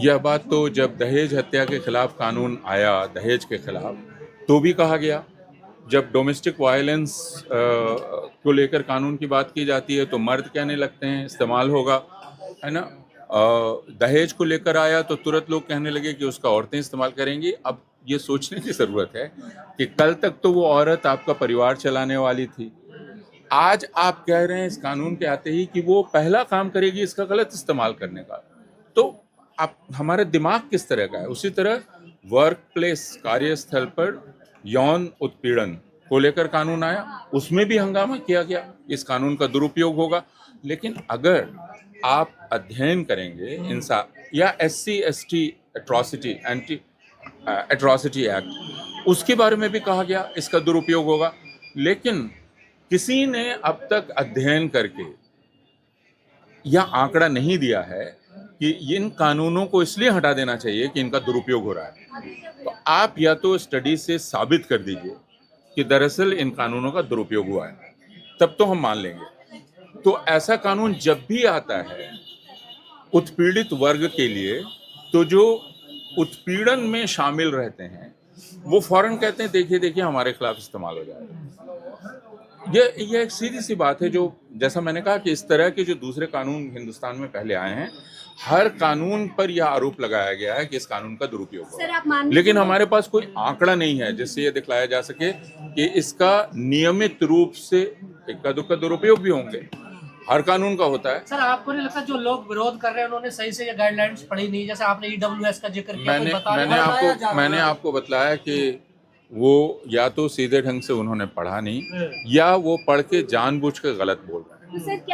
यह बात तो जब दहेज हत्या के खिलाफ कानून आया, दहेज के खिलाफ, तो भी कहा गया। जब डोमेस्टिक वायलेंस को लेकर कानून की बात की जाती है तो मर्द कहने लगते हैं इस्तेमाल होगा, है ना। दहेज को लेकर आया तो तुरंत लोग कहने लगे कि उसका औरतें इस्तेमाल करेंगी। अब ये सोचने की ज़रूरत है कि कल तक तो वो औरत आपका परिवार चलाने वाली थी, आज आप कह रहे हैं इस कानून के आते ही कि वो पहला काम करेगी इसका गलत इस्तेमाल करने का। तो आप, हमारा दिमाग किस तरह का है। उसी तरह वर्क प्लेस, कार्यस्थल पर यौन उत्पीड़न को लेकर कानून आया, उसमें भी हंगामा किया गया, इस कानून का दुरुपयोग होगा। लेकिन अगर आप अध्ययन करेंगे इंसा या SC ST atrocity, anti atrocity act, उसके बारे में भी कहा गया इसका दुरुपयोग होगा। लेकिन किसी ने अब तक अध्ययन करके या आंकड़ा नहीं दिया है कि इन कानूनों को इसलिए हटा देना चाहिए कि इनका दुरुपयोग हो रहा है। तो आप या तो स्टडी से साबित कर दीजिए कि दरअसल इन कानूनों का दुरुपयोग हुआ है, तब तो हम मान लेंगे। तो ऐसा कानून जब भी आता है उत्पीड़ित वर्ग के लिए, तो जो उत्पीड़न में शामिल रहते हैं वो फौरन कहते हैं देखिए देखिए हमारे खिलाफ इस्तेमाल हो जाएगा। ये एक सीधी सी बात है। जो जैसा मैंने कहा कि इस तरह के जो दूसरे कानून हिंदुस्तान में पहले आए हैं, हर कानून पर यह आरोप लगाया गया है कि इस कानून का दुरुपयोग हो, लेकिन हमारे पास कोई आंकड़ा नहीं है जिससे ये दिखलाया जा सके कि इसका नियमित रूप से इक्का दुक्का दुरुपयोग भी होंगे। हर कानून का होता है। सर, आपको नहीं लगता जो लोग विरोध कर रहे हैं उन्होंने सही से ये गाइडलाइंस पढ़ी नहीं? जैसे आपने EWS का जिक्र किया, मैंने आपको बतलाया कि वो या तो सीधे ढंग से उन्होंने पढ़ा नहीं, या वो पढ़ के जानबूझ के गलत बोल रहे हैं।